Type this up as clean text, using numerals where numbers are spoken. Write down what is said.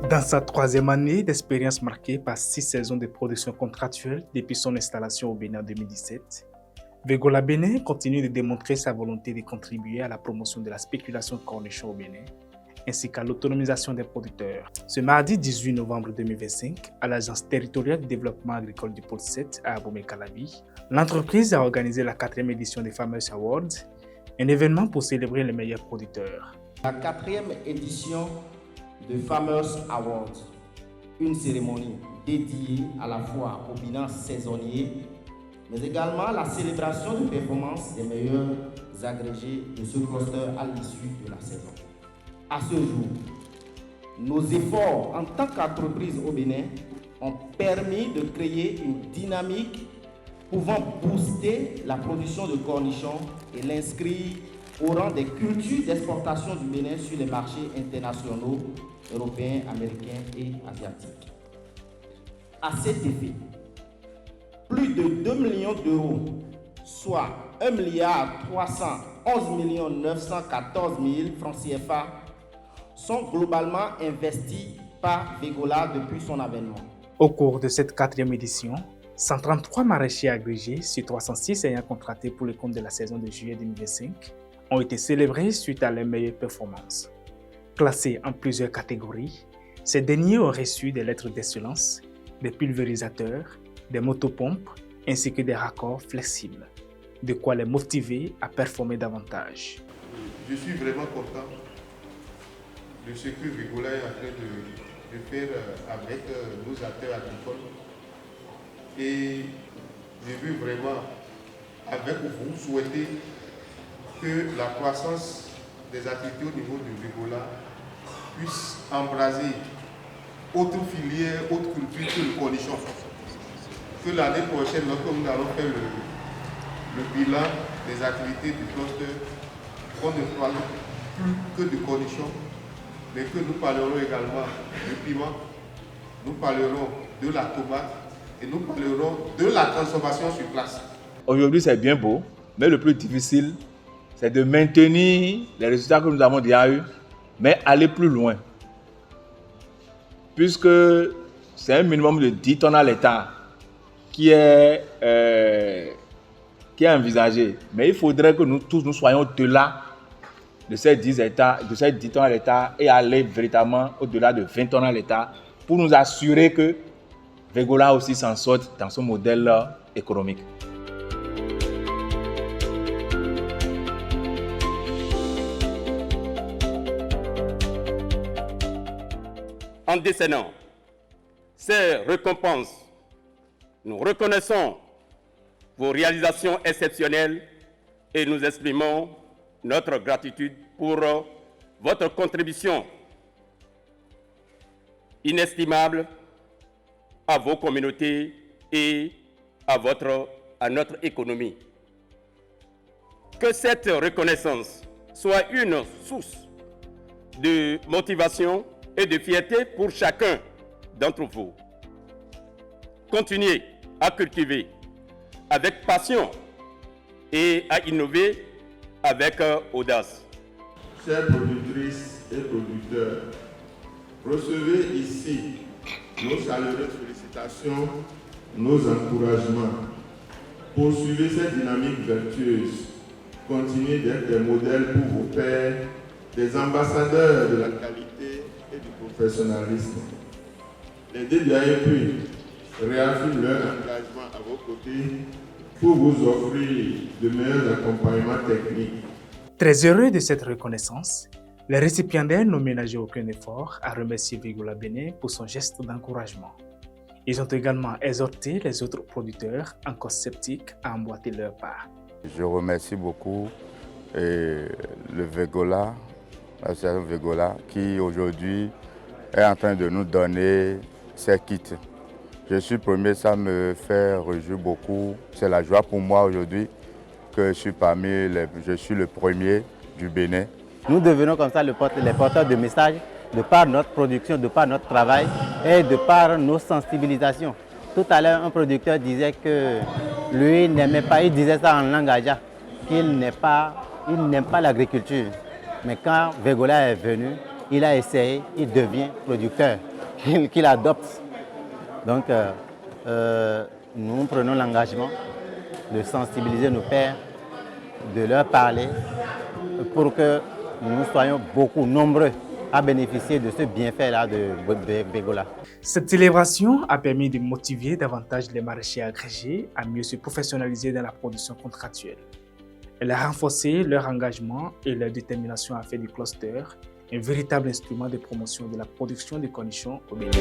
Dans sa troisième année d'expérience marquée par 6 saisons de production contractuelle depuis son installation au Bénin en 2017, Vegola Bénin continue de démontrer sa volonté de contribuer à la promotion de la spéculation cornichon au Bénin, ainsi qu'à l'autonomisation des producteurs. Ce mardi 18 novembre 2025, à l'Agence territoriale de développement agricole du Pôle 7 à Abomey-Calavi, l'entreprise a organisé la 4e édition des Farmers Awards, un événement pour célébrer les meilleurs producteurs. La 4e édition de Farmers Awards, une cérémonie dédiée à la fois au bilan saisonnier, mais également à la célébration de performances des meilleurs agrégés de ce cluster à l'issue de la saison. À ce jour, nos efforts en tant qu'entreprise au Bénin ont permis de créer une dynamique pouvant booster la production de cornichons et l'inscrire au rang des cultures d'exportation du Bénin sur les marchés internationaux, européens, américains et asiatiques. À cet effet, plus de 2 millions d'euros, soit 1 311 914 000 francs CFA, sont globalement investis par Vegola depuis son avènement. Au cours de cette 4e édition, 133 maraîchers agrégés sur 306 ayant contracté pour le compte de la saison de juillet 2025 ont été célébrés suite à leurs meilleures performances. Classés en plusieurs catégories, ces derniers ont reçu des lettres d'excellence, des pulvérisateurs, des motopompes ainsi que des raccords flexibles, de quoi les motiver à performer davantage. Je suis vraiment content de ce que Vegola est en train de faire avec nos acteurs agricoles. Et je veux vraiment, avec vous, souhaiter que la croissance des activités au niveau de Vegola puisse embraser autres filières, autres cultures que le cornichon. Que l'année prochaine, lorsque nous allons faire le bilan des activités du cluster, on ne parle plus que de cornichon, mais que nous parlerons également du piment, nous parlerons de la tomate et nous parlerons de la transformation sur place. Aujourd'hui, c'est bien beau, mais le plus difficile, c'est de maintenir les résultats que nous avons déjà eus, mais aller plus loin. Puisque c'est un minimum de 10 tonnes à l'hectare qui est envisagé. Mais il faudrait que nous tous nous soyons au-delà de ces 10 tonnes à l'hectare et aller véritablement au-delà de 20 tonnes à l'hectare pour nous assurer que Vegola aussi s'en sorte dans son modèle économique. En décernant ces récompenses, nous reconnaissons vos réalisations exceptionnelles et nous exprimons notre gratitude pour votre contribution inestimable à vos communautés et à notre économie. Que cette reconnaissance soit une source de motivation et de fierté pour chacun d'entre vous. Continuez à cultiver avec passion et à innover avec audace. Chères productrices et producteurs, recevez ici nos chaleureuses félicitations, nos encouragements. Poursuivez cette dynamique vertueuse. Continuez d'être des modèles pour vos pairs, des ambassadeurs de la qualité et du professionnalisme. Les DDAEP réaffirment leur engagement à vos côtés pour vous offrir de meilleurs accompagnements techniques. Très heureux de cette reconnaissance, les récipiendaires n'ont ménagé aucun effort à remercier Vegola Bénin pour son geste d'encouragement. Ils ont également exhorté les autres producteurs encore sceptiques à emboîter leur part. Je remercie beaucoup le Vegola, l'association Vegola, qui aujourd'hui est en train de nous donner ces kits. Je suis premier, ça me fait réjouir beaucoup. C'est la joie pour moi aujourd'hui que je suis le premier du Bénin. Nous devenons comme ça les porteurs de messages de par notre production, de par notre travail et de par nos sensibilisations. Tout à l'heure, un producteur disait que lui n'aimait pas, il disait ça en langue adja, qu'il n'aime pas l'agriculture. Mais quand Vegola est venu, il a essayé, il devient producteur. qu'il adopte. Donc, nous prenons l'engagement de sensibiliser nos pères, de leur parler pour que nous soyons beaucoup nombreux à bénéficier de ce bienfait-là de Végola. Cette célébration a permis de motiver davantage les maraîchers agrégés à mieux se professionnaliser dans la production contractuelle. Elle a renforcé leur engagement et leur détermination à faire du cluster un véritable instrument de promotion de la production de cornichons au Bénin.